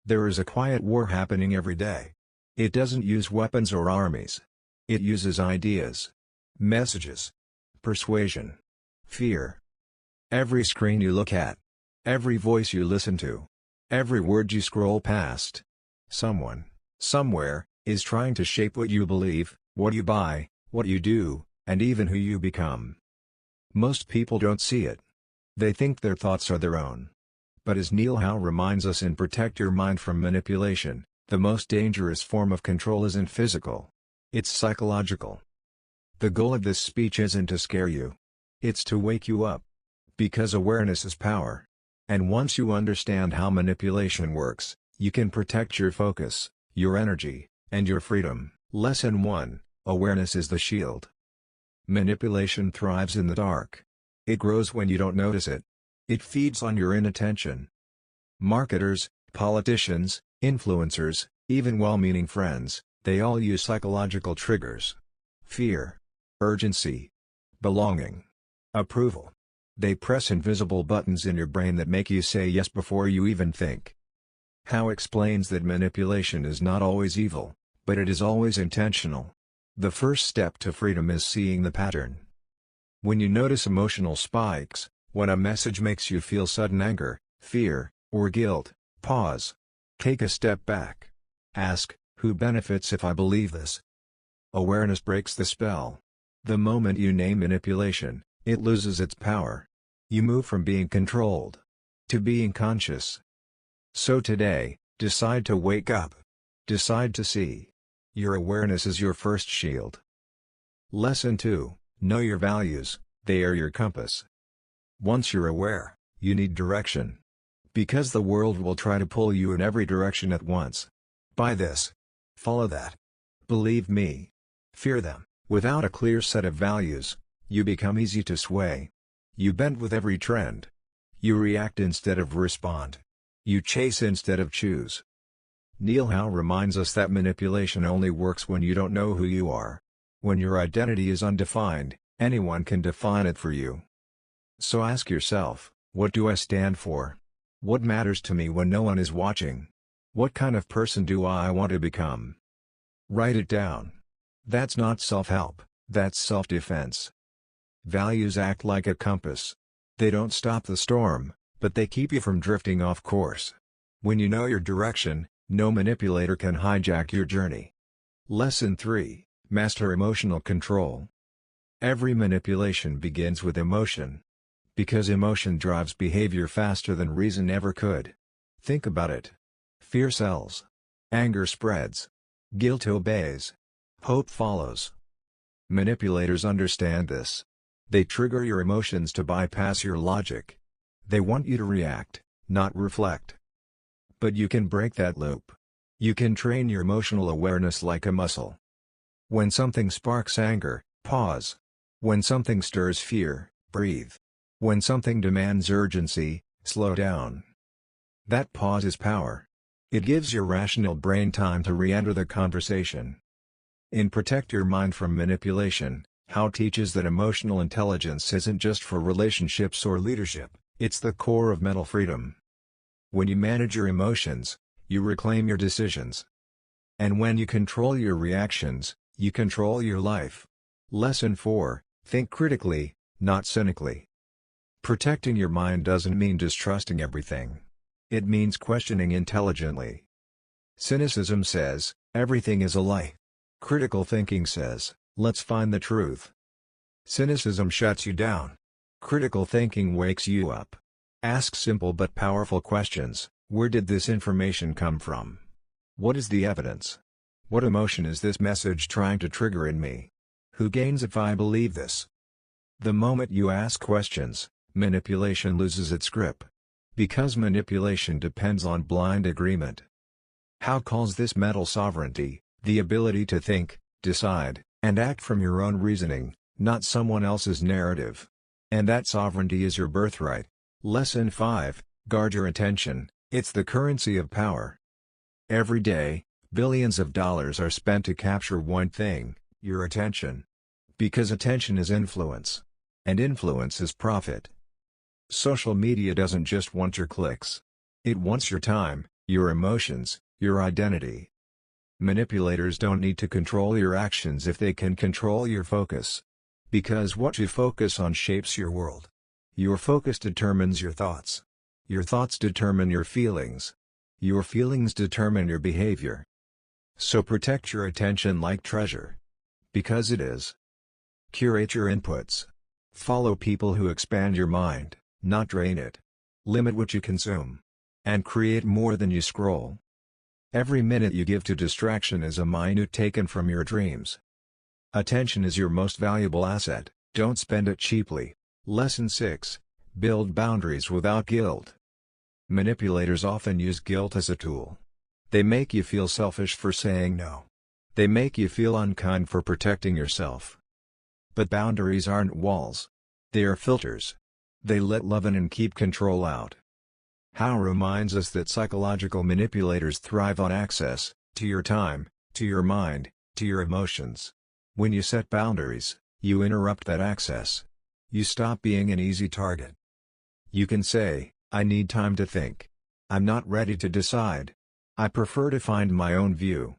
There is a quiet war happening every day. It doesn't use weapons or armies. It uses ideas, messages, persuasion, fear. Every screen you look at, every voice you listen to, every word you scroll past. Someone, somewhere, is trying to shape what you believe, what you buy, what you do, and even who you become. Most people don't see it. They think their thoughts are their own. But as Neill Howe reminds us in Protect Your Mind from Manipulation, the most dangerous form of control isn't physical. It's psychological. The goal of this speech isn't to scare you. It's to wake you up. Because awareness is power. And once you understand how manipulation works, you can protect your focus, your energy, and your freedom. Lesson 1: Awareness is the shield. Manipulation thrives in the dark. It grows when you don't notice it. It feeds on your inattention. Marketers, politicians, influencers, even well-meaning friends, they all use psychological triggers. Fear, urgency, belonging, approval. They press invisible buttons in your brain that make you say yes before you even think. Howe explains that manipulation is not always evil, but it is always intentional. The first step to freedom is seeing the pattern. When you notice emotional spikes, when a message makes you feel sudden anger, fear, or guilt, pause. Take a step back. Ask, who benefits if I believe this? Awareness breaks the spell. The moment you name manipulation, it loses its power. You move from being controlled to being conscious. So today, decide to wake up. Decide to see. Your awareness is your first shield. Lesson 2: Know your values, they are your compass. Once you're aware, you need direction. Because the world will try to pull you in every direction at once. Buy this. Follow that. Believe me. Fear them. Without a clear set of values, you become easy to sway. You bend with every trend. You react instead of respond. You chase instead of choose. Neill Howe reminds us that manipulation only works when you don't know who you are. When your identity is undefined, anyone can define it for you. So ask yourself, what do I stand for? What matters to me when no one is watching? What kind of person do I want to become? Write it down. That's not self-help, that's self-defense. Values act like a compass. They don't stop the storm, but they keep you from drifting off course. When you know your direction, no manipulator can hijack your journey. Lesson 3: Master emotional control. Every manipulation begins with emotion. Because emotion drives behavior faster than reason ever could. Think about it. Fear sells. Anger spreads. Guilt obeys. Hope follows. Manipulators understand this. They trigger your emotions to bypass your logic. They want you to react, not reflect. But you can break that loop. You can train your emotional awareness like a muscle. When something sparks anger, pause. When something stirs fear, breathe. When something demands urgency, slow down. That pause is power. It gives your rational brain time to re-enter the conversation. In Protect Your Mind from Manipulation, Howe teaches that emotional intelligence isn't just for relationships or leadership, it's the core of mental freedom. When you manage your emotions, you reclaim your decisions. And when you control your reactions, you control your life. Lesson 4: Think critically, not cynically. Protecting your mind doesn't mean distrusting everything. It means questioning intelligently. Cynicism says, everything is a lie. Critical thinking says, let's find the truth. Cynicism shuts you down. Critical thinking wakes you up. Ask simple but powerful questions. Where did this information come from? What is the evidence? What emotion is this message trying to trigger in me? Who gains if I believe this? The moment you ask questions, manipulation loses its grip. Because manipulation depends on blind agreement. Howe calls this mental sovereignty, the ability to think, decide, and act from your own reasoning, not someone else's narrative. And that sovereignty is your birthright. Lesson 5: Guard your attention, it's the currency of power. Every day, billions of dollars are spent to capture one thing, your attention. Because attention is influence. And influence is profit. Social media doesn't just want your clicks. It wants your time, your emotions, your identity. Manipulators don't need to control your actions if they can control your focus. Because what you focus on shapes your world. Your focus determines your thoughts. Your thoughts determine your feelings. Your feelings determine your behavior. So protect your attention like treasure. Because it is. Curate your inputs. Follow people who expand your mind, not drain it. Limit what you consume. And create more than you scroll. Every minute you give to distraction is a minute taken from your dreams. Attention is your most valuable asset, don't spend it cheaply. Lesson 6. Build boundaries without guilt. Manipulators often use guilt as a tool. They make you feel selfish for saying no. They make you feel unkind for protecting yourself. But boundaries aren't walls. They are filters. They let love in and keep control out. Howe reminds us that psychological manipulators thrive on access, to your time, to your mind, to your emotions. When you set boundaries, you interrupt that access. You stop being an easy target. You can say, I need time to think. I'm not ready to decide. I prefer to find my own view.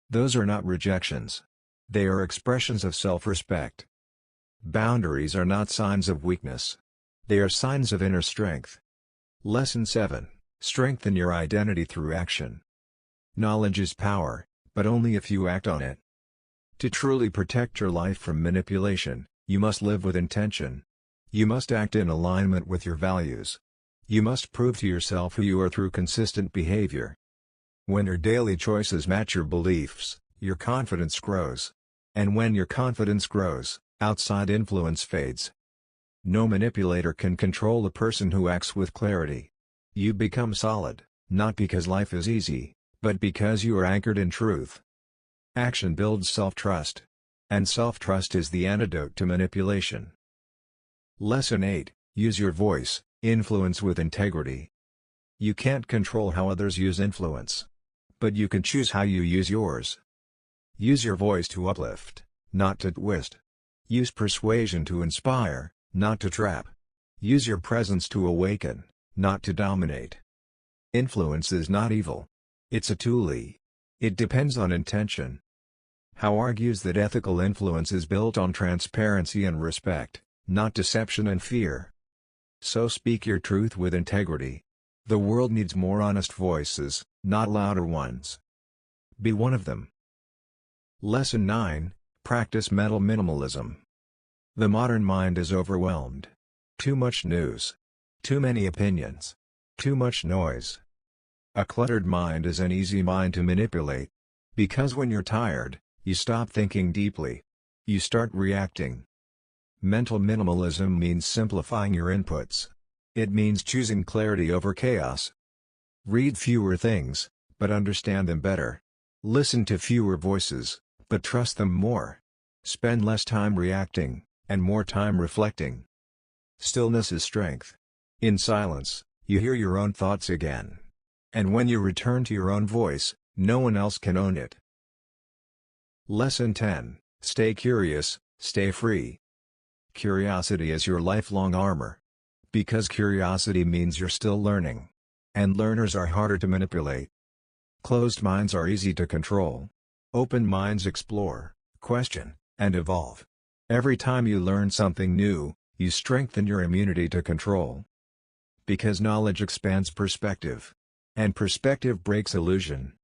Those are not rejections. They are expressions of self-respect. Boundaries are not signs of weakness. They are signs of inner strength. Lesson 7. Strengthen your identity through action. Knowledge is power, but only if you act on it. To truly protect your life from manipulation, you must live with intention. You must act in alignment with your values. You must prove to yourself who you are through consistent behavior. When your daily choices match your beliefs, your confidence grows. And when your confidence grows, outside influence fades. No manipulator can control a person who acts with clarity. You become solid, not because life is easy, but because you are anchored in truth. Action builds self-trust. And self-trust is the antidote to manipulation. Lesson 8. Use your voice, influence with integrity. You can't control how others use influence. But you can choose how you use yours. Use your voice to uplift, not to twist. Use persuasion to inspire, not to trap. Use your presence to awaken, not to dominate. Influence is not evil. It's a tool. It depends on intention. Howe argues that ethical influence is built on transparency and respect, not deception and fear. So speak your truth with integrity. The world needs more honest voices, not louder ones. Be one of them. Lesson 9. Practice mental minimalism. The modern mind is overwhelmed. Too much news. Too many opinions. Too much noise. A cluttered mind is an easy mind to manipulate. Because when you're tired, you stop thinking deeply. You start reacting. Mental minimalism means simplifying your inputs. It means choosing clarity over chaos. Read fewer things, but understand them better. Listen to fewer voices, but trust them more. Spend less time reacting, and more time reflecting. Stillness is strength. In silence, you hear your own thoughts again. And when you return to your own voice, no one else can own it. Lesson 10. Stay curious, stay free. Curiosity is your lifelong armor. Because curiosity means you're still learning. And learners are harder to manipulate. Closed minds are easy to control. Open minds explore, question, and evolve. Every time you learn something new, you strengthen your immunity to control. Because knowledge expands perspective. And perspective breaks illusion.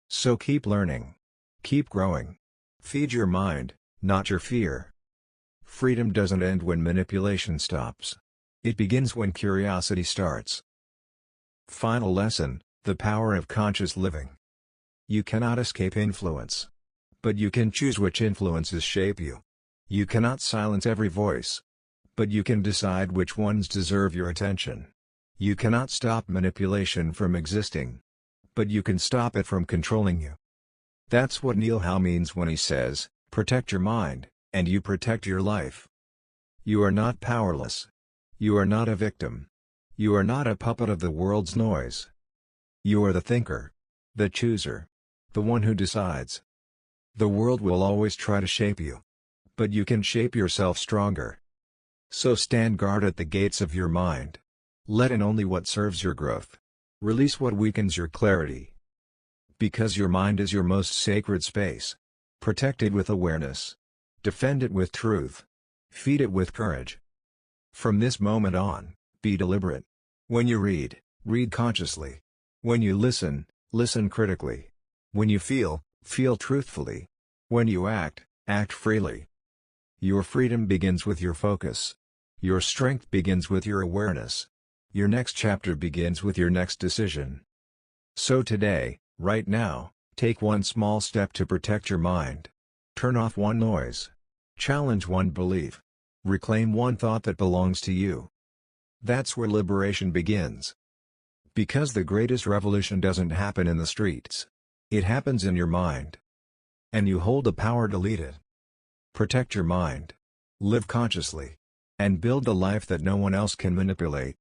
So keep learning. Keep growing. Feed your mind, not your fear. Freedom doesn't end when manipulation stops. It begins when curiosity starts. Final lesson, the power of conscious living. You cannot escape influence. But you can choose which influences shape you. You cannot silence every voice. But you can decide which ones deserve your attention. You cannot stop manipulation from existing. But you can stop it from controlling you. That's what Neill Howe means when he says, protect your mind, and you protect your life. You are not powerless. You are not a victim. You are not a puppet of the world's noise. You are the thinker. The chooser. The one who decides. The world will always try to shape you. But you can shape yourself stronger. So stand guard at the gates of your mind. Let in only what serves your growth. Release what weakens your clarity. Because your mind is your most sacred space. Protect it with awareness. Defend it with truth. Feed it with courage. From this moment on, be deliberate. When you read, read consciously. When you listen, listen critically. When you feel, feel truthfully. When you act, act freely. Your freedom begins with your focus. Your strength begins with your awareness. Your next chapter begins with your next decision. So today, right now, take one small step to protect your mind. Turn off one noise. Challenge one belief. Reclaim one thought that belongs to you. That's where liberation begins. Because the greatest revolution doesn't happen in the streets. It happens in your mind. And you hold the power to lead it. Protect your mind. Live consciously. And build the life that no one else can manipulate.